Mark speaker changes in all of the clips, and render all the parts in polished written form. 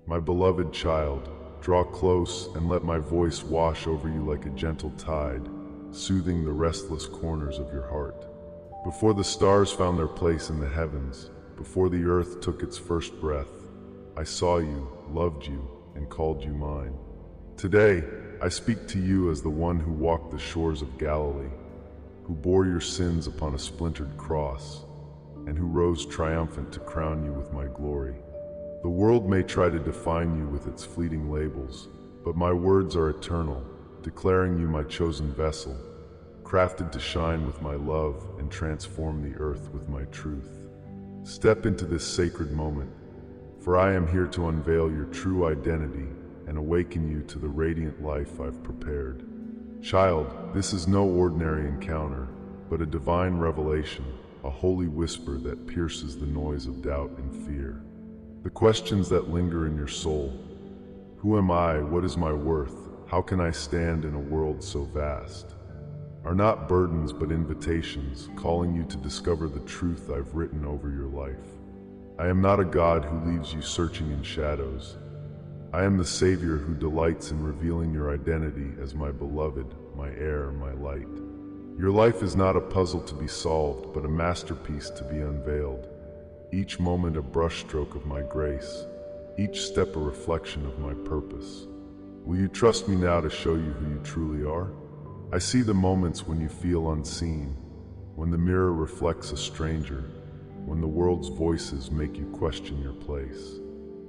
Speaker 1: My beloved child, draw close and let my voice wash over you like a gentle tide, soothing the restless corners of your heart. Before the stars found their place in the heavens, before the earth took its first breath, I saw you, loved you, and called you mine. Today, I speak to you as the one who walked the shores of Galilee, who bore your sins upon a splintered cross, and who rose triumphant to crown you with my glory. The world may try to define you with its fleeting labels, but my words are eternal, declaring you my chosen vessel, crafted to shine with my love and transform the earth with my truth. Step into this sacred moment, for I am here to unveil your true identity and awaken you to the radiant life I've prepared. Child, this is no ordinary encounter, but a divine revelation, a holy whisper that pierces the noise of doubt and fear. The questions that linger in your soul: who am I? What is my worth? How can I stand in a world so vast? Are not burdens but invitations, calling you to discover the truth I've written over your life. I am not a God who leaves you searching in shadows. I am the Savior who delights in revealing your identity as my beloved, my heir, my light. Your life is not a puzzle to be solved, but a masterpiece to be unveiled. Each moment a brushstroke of my grace, each step a reflection of my purpose. Will you trust me now to show you who you truly are? I see the moments when you feel unseen, when the mirror reflects a stranger, when the world's voices make you question your place.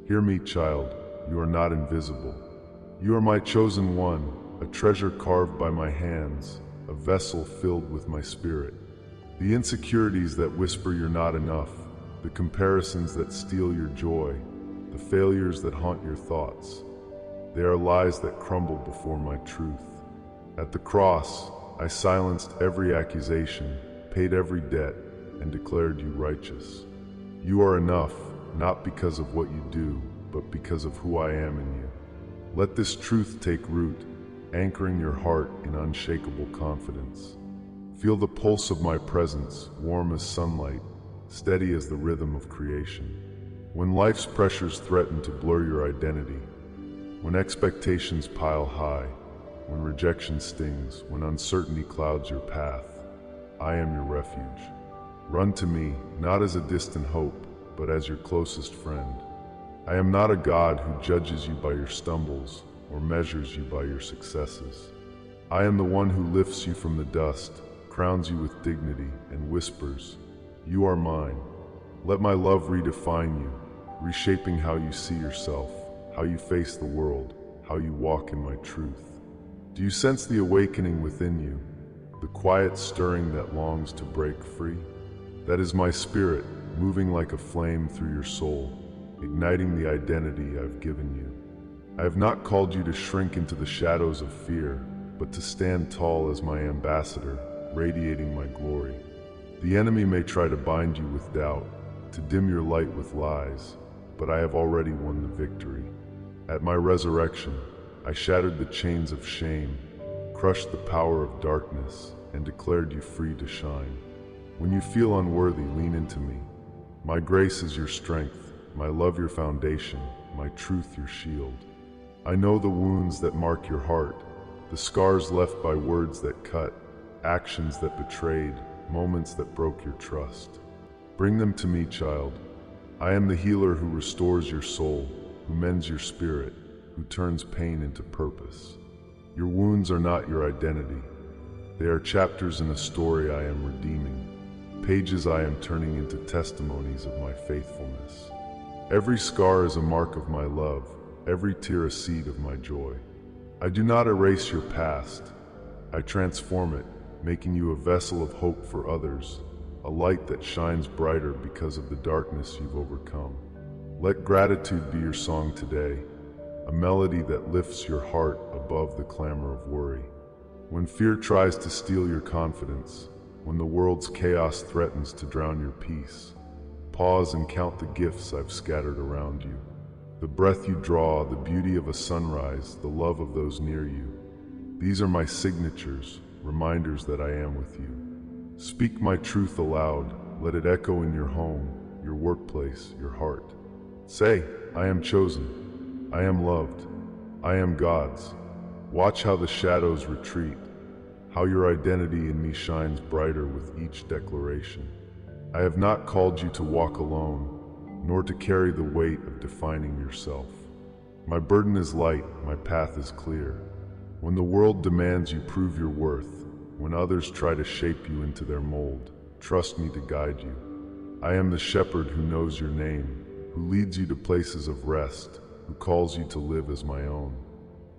Speaker 1: Hear me, child, you are not invisible. You are my chosen one, a treasure carved by my hands, a vessel filled with my spirit. The insecurities that whisper you're not enough, the comparisons that steal your joy, the failures that haunt your thoughts, they are lies that crumble before my truth. At the cross, I silenced every accusation, paid every debt, and declared you righteous. You are enough, not because of what you do, but because of who I am in you. Let this truth take root, anchoring your heart in unshakable confidence. Feel the pulse of my presence, warm as sunlight, steady as the rhythm of creation. When life's pressures threaten to blur your identity, when expectations pile high, when rejection stings, when uncertainty clouds your path, I am your refuge. Run to me, not as a distant hope, but as your closest friend. I am not a God who judges you by your stumbles or measures you by your successes. I am the one who lifts you from the dust, crowns you with dignity, and whispers, "You are mine." Let my love redefine you, reshaping how you see yourself, how you face the world, how you walk in my truth. Do you sense the awakening within you, the quiet stirring that longs to break free? That is my spirit, moving like a flame through your soul, igniting the identity I've given you. I have not called you to shrink into the shadows of fear, but to stand tall as my ambassador, radiating my glory. The enemy may try to bind you with doubt, to dim your light with lies, but I have already won the victory. At my resurrection, I shattered the chains of shame, crushed the power of darkness, and declared you free to shine. When you feel unworthy, lean into me. My grace is your strength, my love your foundation, my truth your shield. I know the wounds that mark your heart, the scars left by words that cut, actions that betrayed, moments that broke your trust. Bring them to me, child. I am the healer who restores your soul, who mends your spirit, who turns pain into purpose. Your wounds are not your identity. They are chapters in a story I am redeeming, pages I am turning into testimonies of my faithfulness. Every scar is a mark of my love, every tear a seed of my joy. I do not erase your past. I transform it, making you a vessel of hope for others, a light that shines brighter because of the darkness you've overcome. Let gratitude be your song today, a melody that lifts your heart above the clamor of worry. When fear tries to steal your confidence, when the world's chaos threatens to drown your peace, pause and count the gifts I've scattered around you. The breath you draw, the beauty of a sunrise, the love of those near you. These are my signatures, reminders that I am with you. Speak my truth aloud, let it echo in your home, your workplace, your heart. Say, I am chosen. I am loved. I am God's. Watch how the shadows retreat, how your identity in me shines brighter with each declaration. I have not called you to walk alone, nor to carry the weight of defining yourself. My burden is light, my path is clear. When the world demands you prove your worth, when others try to shape you into their mold, trust me to guide you. I am the shepherd who knows your name, who leads you to places of rest, who calls you to live as my own.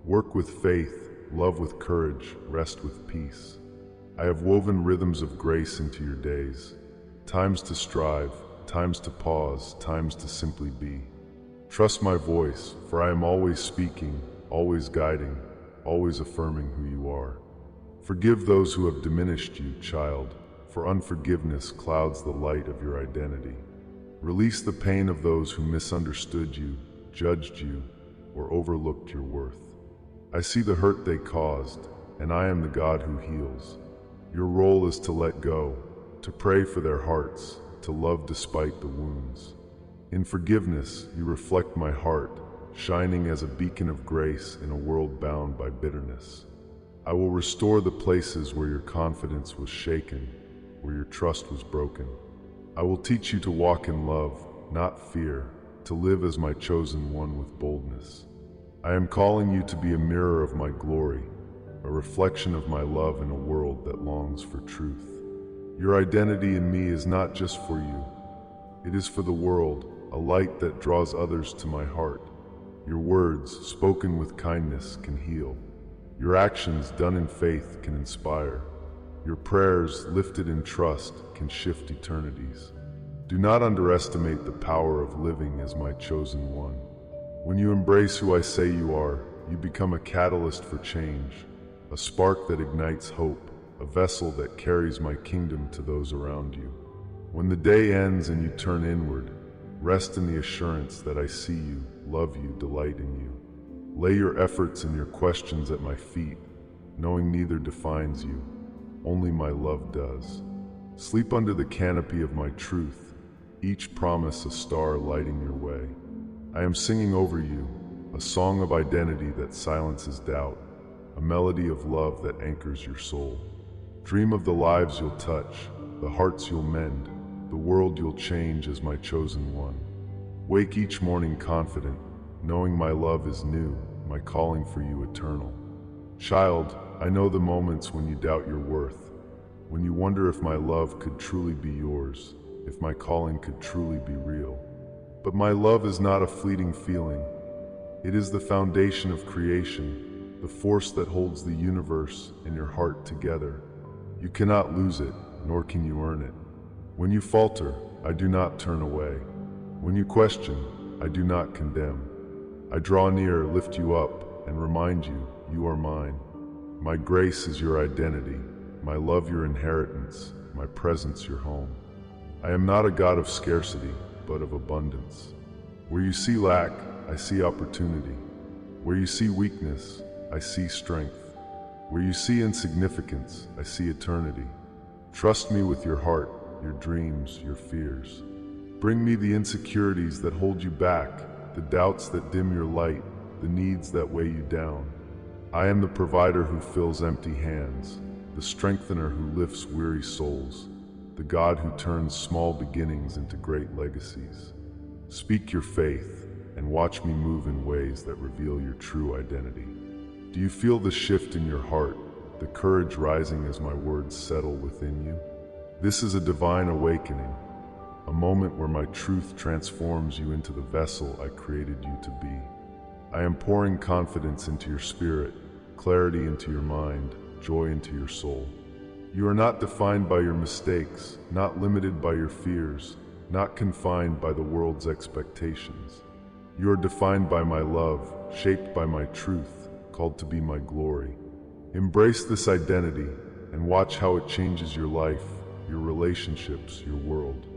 Speaker 1: Work with faith, love with courage, rest with peace. I have woven rhythms of grace into your days, times to strive, times to pause, times to simply be. Trust my voice, for I am always speaking, always guiding, always affirming who you are. Forgive those who have diminished you, child, for unforgiveness clouds the light of your identity. Release the pain of those who misunderstood you, judged you, or overlooked your worth. I see the hurt they caused, and I am the God who heals. Your role is to let go, to pray for their hearts, to love despite the wounds. In forgiveness, you reflect my heart, shining as a beacon of grace in a world bound by bitterness. I will restore the places where your confidence was shaken, where your trust was broken. I will teach you to walk in love, not fear, to live as my chosen one with boldness. I am calling you to be a mirror of my glory, a reflection of my love in a world that longs for truth. Your identity in me is not just for you. It is for the world, a light that draws others to my heart. Your words, spoken with kindness, can heal. Your actions, done in faith, can inspire. Your prayers, lifted in trust, can shift eternities. Do not underestimate the power of living as my chosen one. When you embrace who I say you are, you become a catalyst for change, a spark that ignites hope, a vessel that carries my kingdom to those around you. When the day ends and you turn inward, rest in the assurance that I see you, love you, delight in you. Lay your efforts and your questions at my feet, knowing neither defines you, only my love does. Sleep under the canopy of my truth, each promise a star lighting your way. I am singing over you, a song of identity that silences doubt, a melody of love that anchors your soul. Dream of the lives you'll touch, the hearts you'll mend, the world you'll change as my chosen one. Wake each morning confident, knowing my love is new, my calling for you eternal. Child, I know the moments when you doubt your worth, when you wonder if my love could truly be yours, if my calling could truly be real. But my love is not a fleeting feeling. It is the foundation of creation, the force that holds the universe and your heart together. You cannot lose it, nor can you earn it. When you falter, I do not turn away. When you question, I do not condemn. I draw near, lift you up, and remind you, you are mine. My grace is your identity, my love your inheritance, my presence your home. I am not a God of scarcity, but of abundance. Where you see lack, I see opportunity. Where you see weakness, I see strength. Where you see insignificance, I see eternity. Trust me with your heart, your dreams, your fears. Bring me the insecurities that hold you back, the doubts that dim your light, the needs that weigh you down. I am the provider who fills empty hands, the strengthener who lifts weary souls, the God who turns small beginnings into great legacies. Speak your faith and watch me move in ways that reveal your true identity. Do you feel the shift in your heart, the courage rising as my words settle within you? This is a divine awakening, a moment where my truth transforms you into the vessel I created you to be. I am pouring confidence into your spirit, clarity into your mind, joy into your soul. You are not defined by your mistakes, not limited by your fears, not confined by the world's expectations. You are defined by my love, shaped by my truth, called to be my glory. Embrace this identity and watch how it changes your life, your relationships, your world.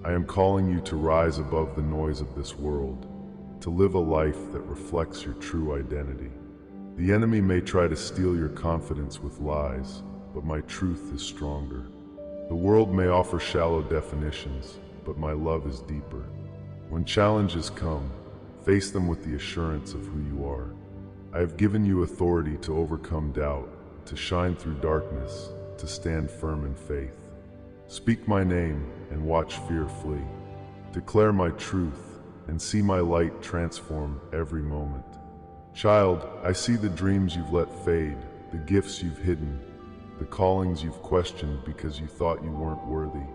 Speaker 1: I am calling you to rise above the noise of this world, to live a life that reflects your true identity. The enemy may try to steal your confidence with lies, but my truth is stronger. The world may offer shallow definitions, but my love is deeper. When challenges come, Face them with the assurance of who you are. I have given you authority to overcome doubt, to shine through darkness, to stand firm in faith. Speak my name and watch fear flee. Declare my truth and see my light transform every moment. Child, I see the dreams you've let fade, the gifts you've hidden, the callings you've questioned because you thought you weren't worthy.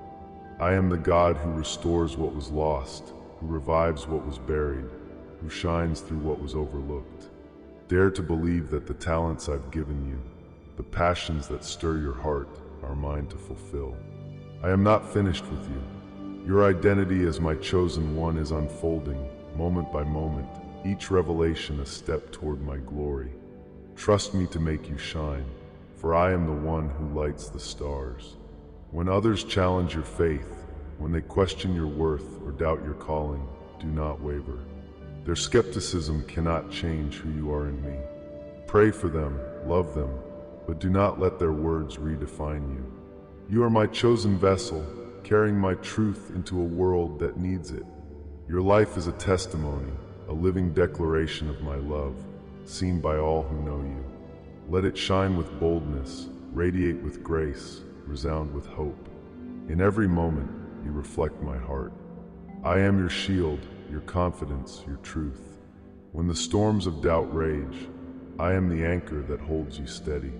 Speaker 1: I am the God who restores what was lost, who revives what was buried, who shines through what was overlooked. Dare to believe that the talents I've given you, the passions that stir your heart, are mine to fulfill. I am not finished with you. Your identity as my chosen one is unfolding, moment by moment, each revelation a step toward my glory. Trust me to make you shine, for I am the one who lights the stars. When others challenge your faith, when they question your worth or doubt your calling, do not waver. Their skepticism cannot change who you are in me. Pray for them, love them, but do not let their words redefine you. You are my chosen vessel, carrying my truth into a world that needs it. Your life is a testimony, a living declaration of my love, seen by all who know you. Let it shine with boldness, radiate with grace, resound with hope. In every moment, you reflect my heart. I am your shield, your confidence, your truth. When the storms of doubt rage, I am the anchor that holds you steady.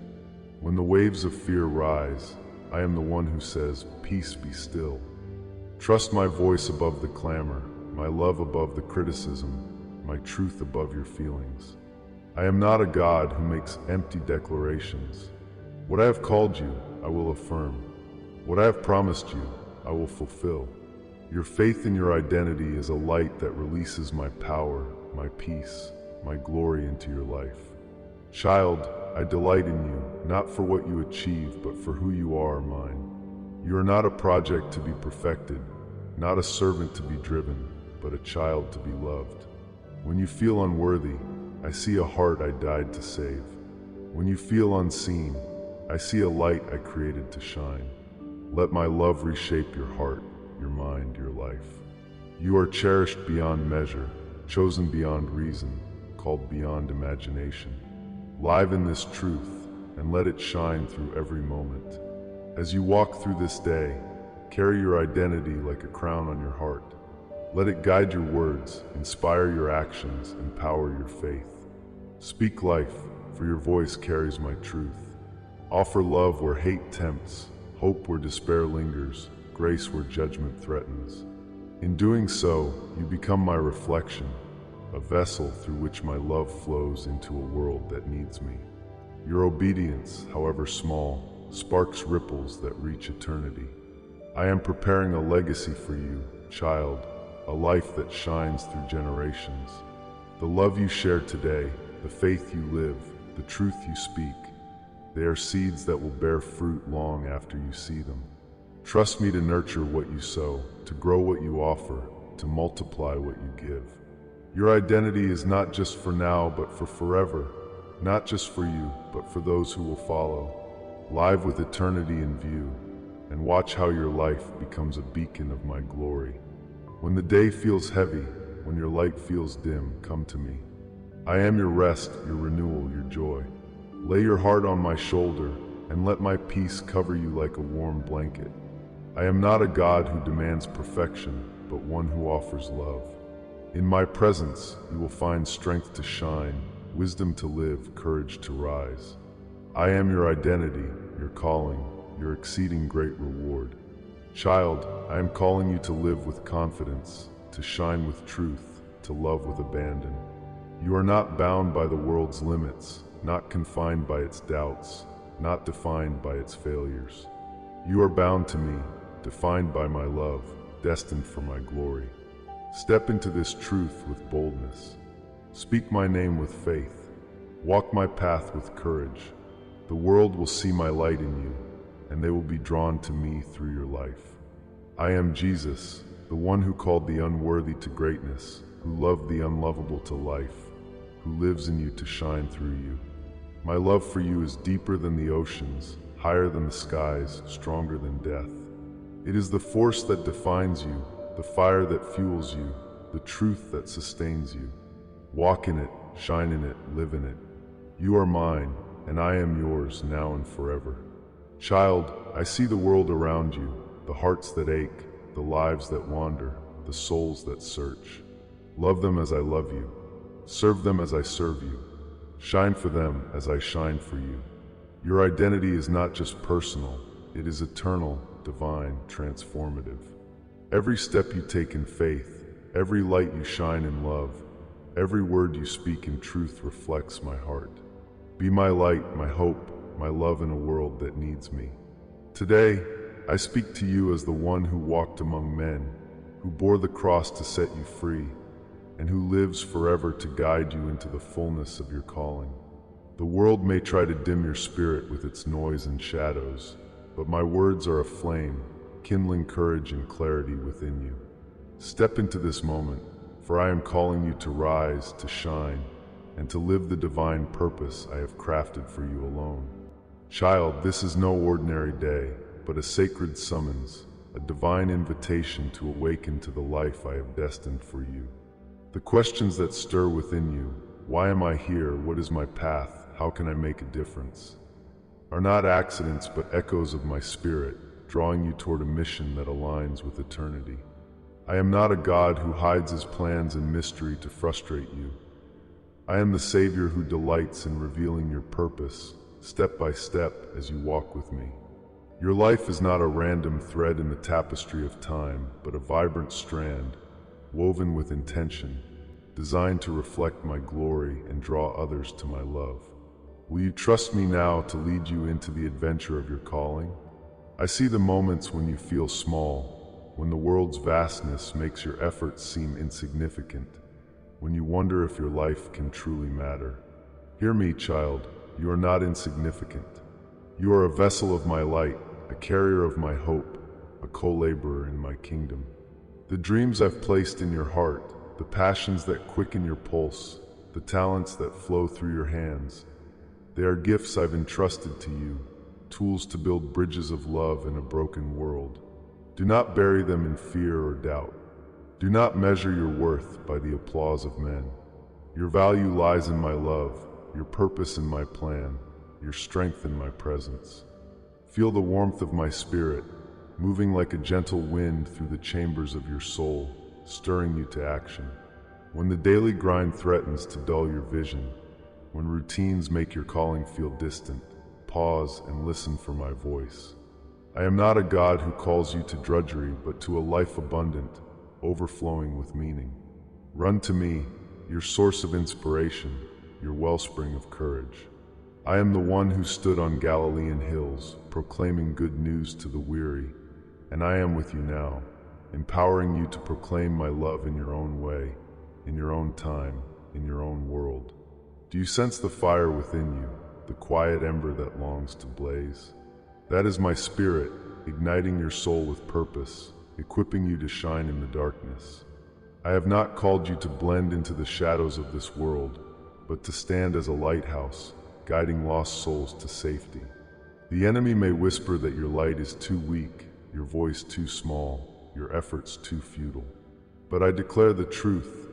Speaker 1: When the waves of fear rise, I am the one who says, "Peace, be still." Trust my voice above the clamor, my love above the criticism, my truth above your feelings. I am not a God who makes empty declarations. What I have called you, I will affirm. What I have promised you, I will fulfill. Your faith in your identity is a light that releases my power, my peace, my glory into your life. Child, I delight in you, not for what you achieve, but for who you are mine. You are not a project to be perfected, not a servant to be driven, but a child to be loved. When you feel unworthy, I see a heart I died to save. When you feel unseen, I see a light I created to shine. Let my love reshape your heart, your mind, your life. You are cherished beyond measure, chosen beyond reason, called beyond imagination. Live in this truth, and let it shine through every moment. As you walk through this day, carry your identity like a crown on your heart. Let it guide your words, inspire your actions, and power your faith. Speak life, for your voice carries my truth. Offer love where hate tempts, hope where despair lingers, grace where judgment threatens. In doing so, you become my reflection, a vessel through which my love flows into a world that needs me. Your obedience, however small, sparks ripples that reach eternity. I am preparing a legacy for you, child, a life that shines through generations. The love you share today, the faith you live, the truth you speak, they are seeds that will bear fruit long after you see them. Trust me to nurture what you sow, to grow what you offer, to multiply what you give. Your identity is not just for now, but for forever. Not just for you, but for those who will follow. Live with eternity in view, and watch how your life becomes a beacon of my glory. When the day feels heavy, when your light feels dim, come to me. I am your rest, your renewal, your joy. Lay your heart on my shoulder, and let my peace cover you like a warm blanket. I am not a God who demands perfection, but one who offers love. In my presence, you will find strength to shine, wisdom to live, courage to rise. I am your identity, your calling, your exceeding great reward. Child, I am calling you to live with confidence, to shine with truth, to love with abandon. You are not bound by the world's limits, not confined by its doubts, not defined by its failures. You are bound to me, defined by my love, destined for my glory. Step into this truth with boldness. Speak my name with faith. Walk my path with courage. The world will see my light in you, and they will be drawn to me through your life. I am Jesus, the one who called the unworthy to greatness, who loved the unlovable to life, who lives in you to shine through you. My love for you is deeper than the oceans, higher than the skies, stronger than death. It is the force that defines you, the fire that fuels you, the truth that sustains you. Walk in it, shine in it, live in it. You are mine, and I am yours now and forever. Child, I see the world around you, the hearts that ache, the lives that wander, the souls that search. Love them as I love you. Serve them as I serve you. Shine for them as I shine for you. Your identity is not just personal, it is eternal, divine, transformative. Every step you take in faith, every light you shine in love, every word you speak in truth reflects my heart. Be my light, my hope, my love in a world that needs me. Today, I speak to you as the one who walked among men, who bore the cross to set you free, and who lives forever to guide you into the fullness of your calling. The world may try to dim your spirit with its noise and shadows, but my words are a flame, kindling courage and clarity within you. Step into this moment, for I am calling you to rise, to shine, and to live the divine purpose I have crafted for you alone. Child, this is no ordinary day, but a sacred summons, a divine invitation to awaken to the life I have destined for you. The questions that stir within you, why am I here, what is my path, how can I make a difference, are not accidents but echoes of my spirit, drawing you toward a mission that aligns with eternity. I am not a God who hides his plans in mystery to frustrate you. I am the Savior who delights in revealing your purpose, step by step as you walk with me. Your life is not a random thread in the tapestry of time, but a vibrant strand, woven with intention, designed to reflect my glory and draw others to my love. Will you trust me now to lead you into the adventure of your calling? I see the moments when you feel small, when the world's vastness makes your efforts seem insignificant, when you wonder if your life can truly matter. Hear me, child, you are not insignificant. You are a vessel of my light, a carrier of my hope, a co-laborer in my kingdom. The dreams I've placed in your heart, the passions that quicken your pulse, the talents that flow through your hands, they are gifts I've entrusted to you, tools to build bridges of love in a broken world. Do not bury them in fear or doubt. Do not measure your worth by the applause of men. Your value lies in my love, your purpose in my plan, your strength in my presence. Feel the warmth of my spirit, moving like a gentle wind through the chambers of your soul, stirring you to action. When the daily grind threatens to dull your vision, when routines make your calling feel distant, pause and listen for my voice. I am not a God who calls you to drudgery, but to a life abundant, overflowing with meaning. Run to me, your source of inspiration, your wellspring of courage. I am the one who stood on Galilean hills, proclaiming good news to the weary, and I am with you now, empowering you to proclaim my love in your own way, in your own time, in your own world. Do you sense the fire within you, the quiet ember that longs to blaze? That is my spirit, igniting your soul with purpose, equipping you to shine in the darkness. I have not called you to blend into the shadows of this world, but to stand as a lighthouse, guiding lost souls to safety. The enemy may whisper that your light is too weak, your voice too small, your efforts too futile. But I declare the truth.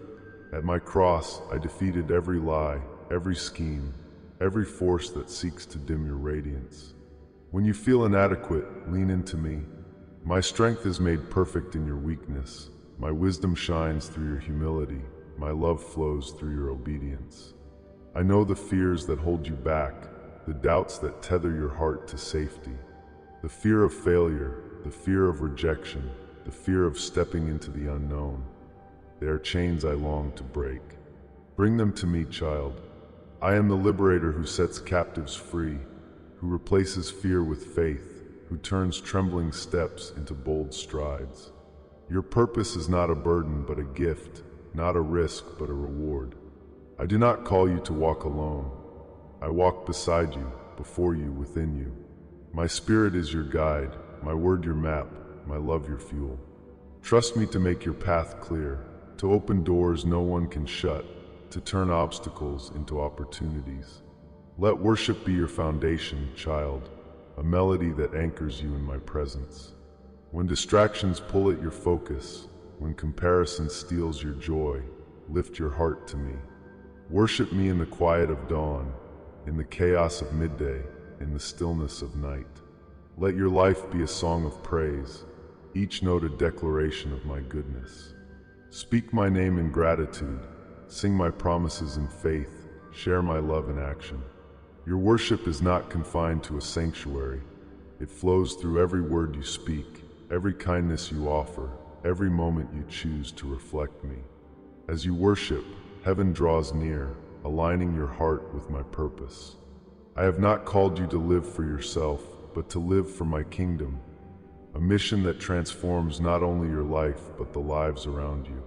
Speaker 1: At my cross, I defeated every lie, every scheme, every force that seeks to dim your radiance. When you feel inadequate, lean into me. My strength is made perfect in your weakness. My wisdom shines through your humility. My love flows through your obedience. I know the fears that hold you back, the doubts that tether your heart to safety. The fear of failure, the fear of rejection, the fear of stepping into the unknown. They are chains I long to break. Bring them to me, child. I am the liberator who sets captives free, who replaces fear with faith, who turns trembling steps into bold strides. Your purpose is not a burden but a gift, not a risk but a reward. I do not call you to walk alone. I walk beside you, before you, within you. My spirit is your guide, my word your map, my love your fuel. Trust me to make your path clear, to open doors no one can shut, to turn obstacles into opportunities. Let worship be your foundation, child, a melody that anchors you in my presence. When distractions pull at your focus, when comparison steals your joy, lift your heart to me. Worship me in the quiet of dawn, in the chaos of midday, in the stillness of night. Let your life be a song of praise, each note a declaration of my goodness. Speak my name in gratitude, sing my promises in faith, share my love in action. Your worship is not confined to a sanctuary. It flows through every word you speak, every kindness you offer, every moment you choose to reflect me. As you worship, heaven draws near, aligning your heart with my purpose. I have not called you to live for yourself, but to live for my kingdom, a mission that transforms not only your life, but the lives around you.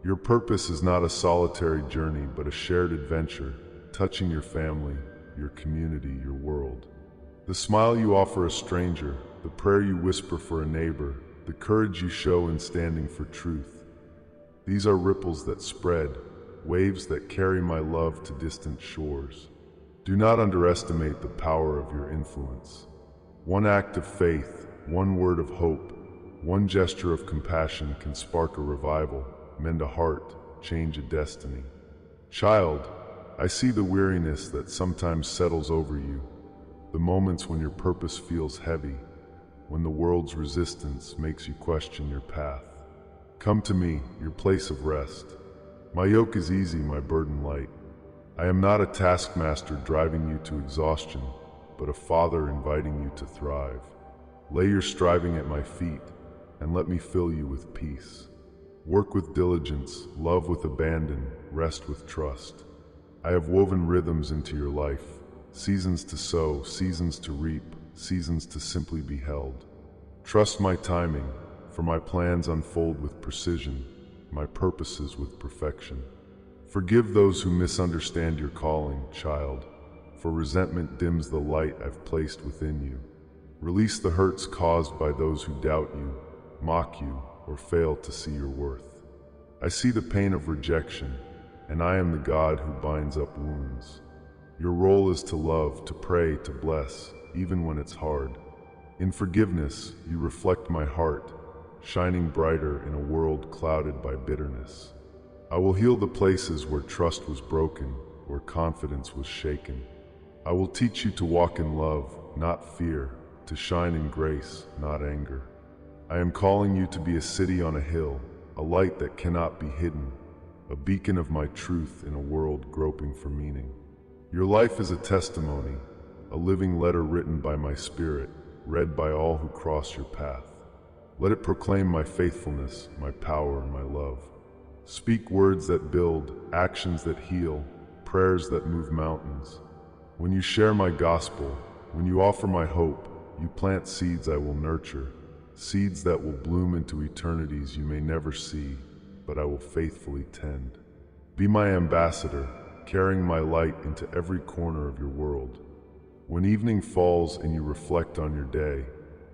Speaker 1: Your purpose is not a solitary journey, but a shared adventure, touching your family, your community, your world. The smile you offer a stranger, the prayer you whisper for a neighbor, the courage you show in standing for truth. These are ripples that spread, waves that carry my love to distant shores. Do not underestimate the power of your influence. One act of faith, one word of hope, one gesture of compassion can spark a revival, mend a heart, change a destiny. Child, I see the weariness that sometimes settles over you, the moments when your purpose feels heavy, when the world's resistance makes you question your path. Come to me, your place of rest. My yoke is easy, my burden light. I am not a taskmaster driving you to exhaustion, but a father inviting you to thrive. Lay your striving at my feet, and let me fill you with peace. Work with diligence, love with abandon, rest with trust. I have woven rhythms into your life, seasons to sow, seasons to reap, seasons to simply be held. Trust my timing, for my plans unfold with precision, my purposes with perfection. Forgive those who misunderstand your calling, child, for resentment dims the light I've placed within you. Release the hurts caused by those who doubt you, mock you, or fail to see your worth. I see the pain of rejection, and I am the God who binds up wounds. Your role is to love, to pray, to bless, even when it's hard. In forgiveness, you reflect my heart, shining brighter in a world clouded by bitterness. I will heal the places where trust was broken, where confidence was shaken. I will teach you to walk in love, not fear, to shine in grace, not anger. I am calling you to be a city on a hill, a light that cannot be hidden, a beacon of my truth in a world groping for meaning. Your life is a testimony, a living letter written by my spirit, read by all who cross your path. Let it proclaim my faithfulness, my power, and my love. Speak words that build, actions that heal, prayers that move mountains. When you share my gospel, when you offer my hope, you plant seeds I will nurture, seeds that will bloom into eternities you may never see, but I will faithfully tend. Be my ambassador, carrying my light into every corner of your world. When evening falls and you reflect on your day,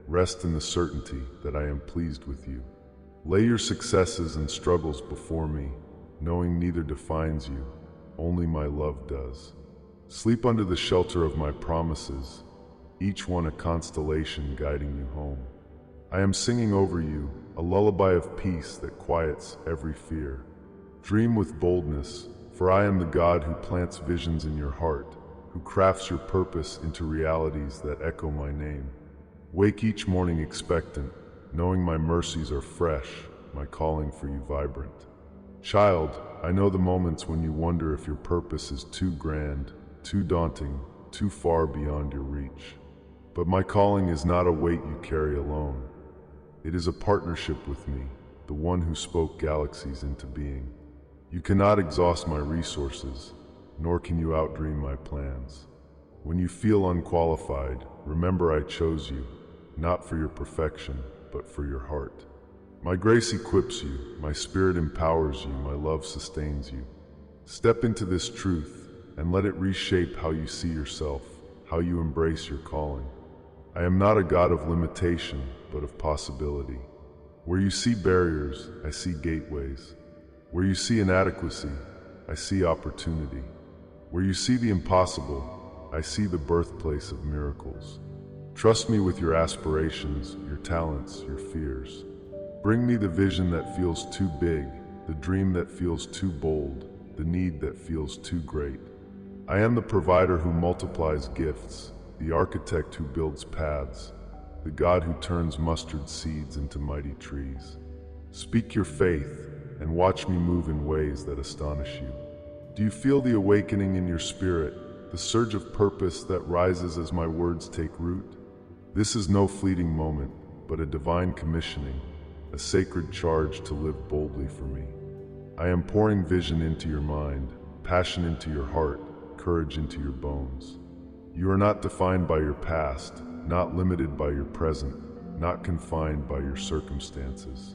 Speaker 1: rest in the certainty that I am pleased with you. Lay your successes and struggles before me, knowing neither defines you, only my love does. Sleep under the shelter of my promises, each one a constellation guiding you home. I am singing over you, a lullaby of peace that quiets every fear. Dream with boldness, for I am the God who plants visions in your heart, who crafts your purpose into realities that echo my name. Wake each morning expectant, knowing my mercies are fresh, my calling for you vibrant. Child, I know the moments when you wonder if your purpose is too grand, too daunting, too far beyond your reach. But my calling is not a weight you carry alone. It is a partnership with me, the one who spoke galaxies into being. You cannot exhaust my resources, nor can you outdream my plans. When you feel unqualified, remember I chose you, not for your perfection, but for your heart. My grace equips you, my spirit empowers you, my love sustains you. Step into this truth and let it reshape how you see yourself, how you embrace your calling. I am not a God of limitation, but of possibility. Where you see barriers, I see gateways. Where you see inadequacy, I see opportunity. Where you see the impossible, I see the birthplace of miracles. Trust me with your aspirations, your talents, your fears. Bring me the vision that feels too big, the dream that feels too bold, the need that feels too great. I am the provider who multiplies gifts, the architect who builds paths, the God who turns mustard seeds into mighty trees. Speak your faith and watch me move in ways that astonish you. Do you feel the awakening in your spirit, the surge of purpose that rises as my words take root? This is no fleeting moment, but a divine commissioning, a sacred charge to live boldly for me. I am pouring vision into your mind, passion into your heart, courage into your bones. You are not defined by your past, not limited by your present, not confined by your circumstances.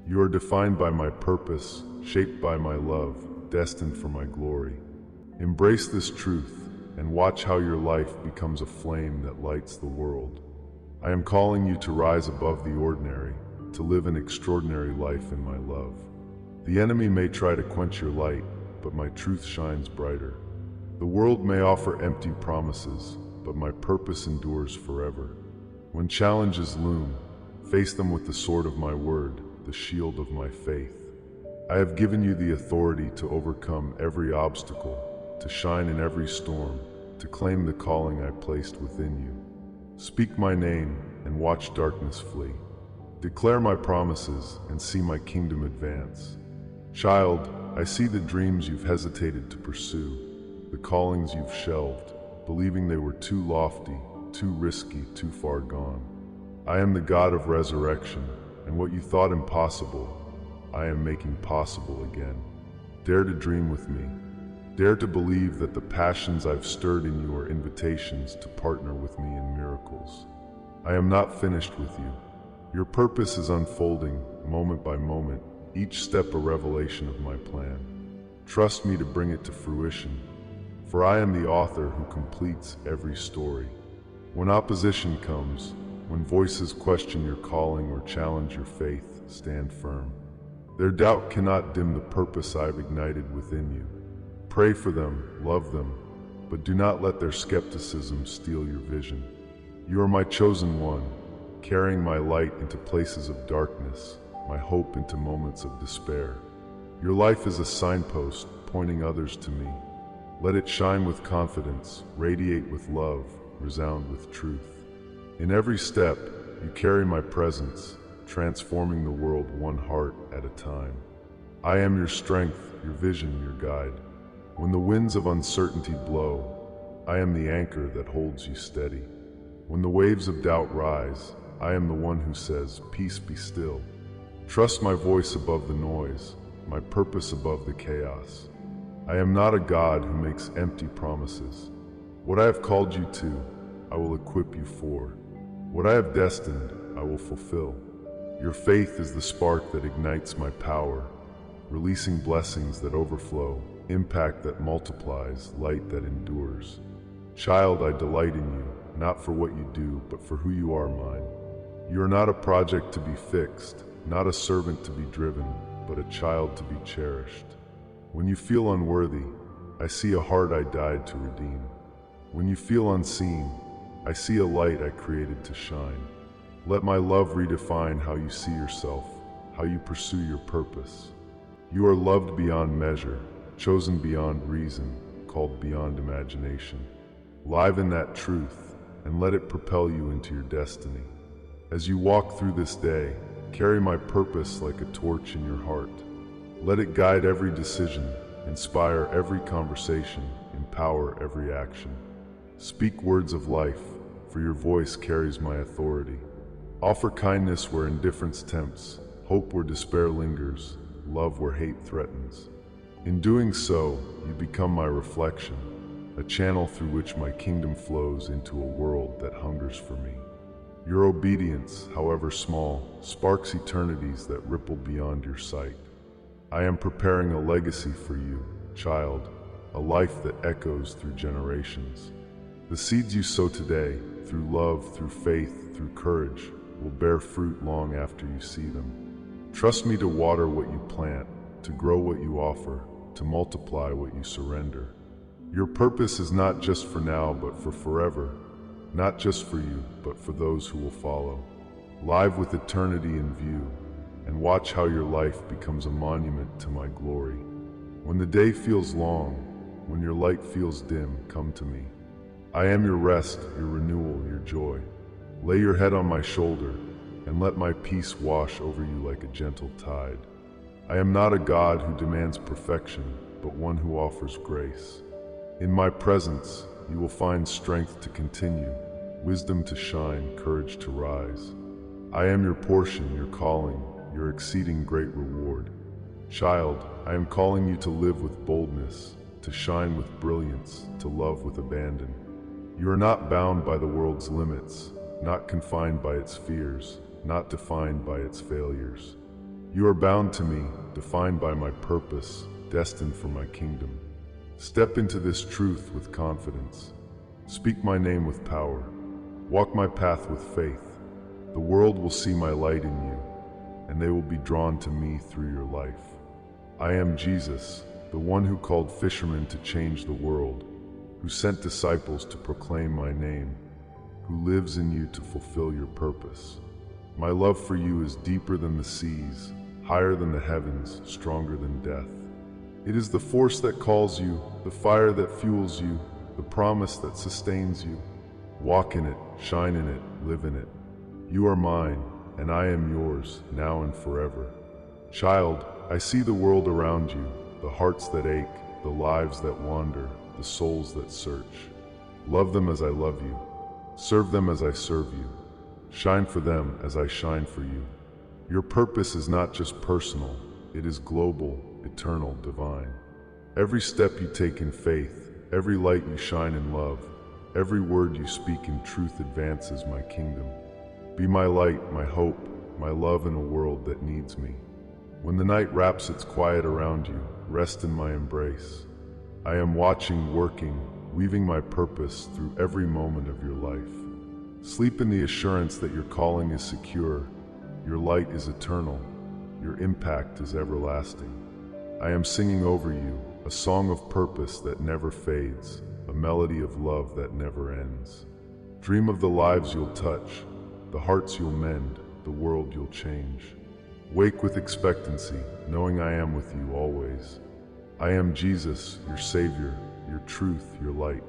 Speaker 1: You are defined by my purpose, shaped by my love, destined for my glory. Embrace this truth and watch how your life becomes a flame that lights the world. I am calling you to rise above the ordinary, to live an extraordinary life in my love. The enemy may try to quench your light, but my truth shines brighter. The world may offer empty promises, but my purpose endures forever. When challenges loom, face them with the sword of my word, the shield of my faith. I have given you the authority to overcome every obstacle, to shine in every storm, to claim the calling I placed within you. Speak my name and watch darkness flee. Declare my promises and see my kingdom advance. Child, I see the dreams you've hesitated to pursue, the callings you've shelved, believing they were too lofty, too risky, too far gone. I am the God of resurrection, and what you thought impossible, I am making possible again. Dare to dream with me. Dare to believe that the passions I've stirred in you are invitations to partner with me in miracles. I am not finished with you. Your purpose is unfolding, moment by moment, each step a revelation of my plan. Trust me to bring it to fruition, for I am the author who completes every story. When opposition comes, when voices question your calling or challenge your faith, stand firm. Their doubt cannot dim the purpose I've ignited within you. Pray for them, love them, but do not let their skepticism steal your vision. You are my chosen one, carrying my light into places of darkness, my hope into moments of despair. Your life is a signpost pointing others to me. Let it shine with confidence, radiate with love, resound with truth. In every step, you carry my presence, transforming the world one heart at a time. I am your strength, your vision, your guide. When the winds of uncertainty blow, I am the anchor that holds you steady. When the waves of doubt rise, I am the one who says, "Peace, be still." Trust my voice above the noise, my purpose above the chaos. I am not a God who makes empty promises. What I have called you to, I will equip you for. What I have destined, I will fulfill. Your faith is the spark that ignites my power, releasing blessings that overflow, impact that multiplies, light that endures. Child, I delight in you, not for what you do, but for who you are mine. You are not a project to be fixed, not a servant to be driven, but a child to be cherished. When you feel unworthy, I see a heart I died to redeem. When you feel unseen, I see a light I created to shine. Let my love redefine how you see yourself, how you pursue your purpose. You are loved beyond measure, chosen beyond reason, called beyond imagination. Live in that truth, and let it propel you into your destiny. As you walk through this day, carry my purpose like a torch in your heart. Let it guide every decision, inspire every conversation, empower every action. Speak words of life, for your voice carries my authority. Offer kindness where indifference tempts, hope where despair lingers, love where hate threatens. In doing so, you become my reflection, a channel through which my kingdom flows into a world that hungers for me. Your obedience, however small, sparks eternities that ripple beyond your sight. I am preparing a legacy for you, child, a life that echoes through generations. The seeds you sow today, through love, through faith, through courage, will bear fruit long after you see them. Trust me to water what you plant, to grow what you offer, to multiply what you surrender. Your purpose is not just for now, but for forever. Not just for you, but for those who will follow. Live with eternity in view, and watch how your life becomes a monument to my glory. When the day feels long, when your light feels dim, come to me. I am your rest, your renewal, your joy. Lay your head on my shoulder, and let my peace wash over you like a gentle tide. I am not a God who demands perfection, but one who offers grace. In my presence, you will find strength to continue, wisdom to shine, courage to rise. I am your portion, your calling, your exceeding great reward. Child, I am calling you to live with boldness, to shine with brilliance, to love with abandon. You are not bound by the world's limits, not confined by its fears, not defined by its failures. You are bound to me, defined by my purpose, destined for my kingdom. Step into this truth with confidence. Speak my name with power. Walk my path with faith. The world will see my light in you, and they will be drawn to me through your life. I am Jesus, the one who called fishermen to change the world, who sent disciples to proclaim my name, who lives in you to fulfill your purpose. My love for you is deeper than the seas, higher than the heavens, stronger than death. It is the force that calls you, the fire that fuels you, the promise that sustains you. Walk in it, shine in it, live in it. You are mine, and I am yours, now and forever. Child, I see the world around you, the hearts that ache, the lives that wander, the souls that search. Love them as I love you. Serve them as I serve you. Shine for them as I shine for you. Your purpose is not just personal, it is global, eternal, divine. Every step you take in faith, every light you shine in love, every word you speak in truth advances my kingdom. Be my light, my hope, my love in a world that needs me. When the night wraps its quiet around you, rest in my embrace. I am watching, working, weaving my purpose through every moment of your life. Sleep in the assurance that your calling is secure, your light is eternal, your impact is everlasting. I am singing over you, a song of purpose that never fades, a melody of love that never ends. Dream of the lives you'll touch, the hearts you'll mend, the world you'll change. Wake with expectancy, knowing I am with you always. I am Jesus, your Savior, your truth, your light.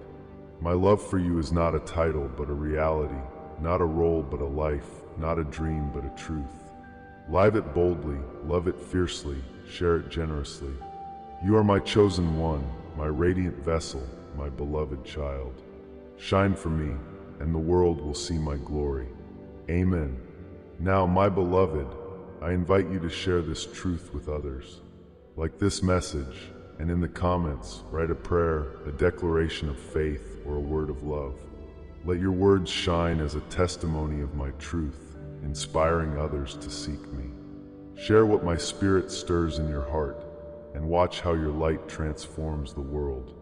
Speaker 1: My love for you is not a title, but a reality, not a role, but a life, not a dream, but a truth. Live it boldly, love it fiercely, share it generously. You are my chosen one, my radiant vessel, my beloved child. Shine for me, and the world will see my glory. Amen. Now, my beloved, I invite you to share this truth with others. Like this message, and in the comments, write a prayer, a declaration of faith, or a word of love. Let your words shine as a testimony of my truth, inspiring others to seek me. Share what my spirit stirs in your heart, and watch how your light transforms the world.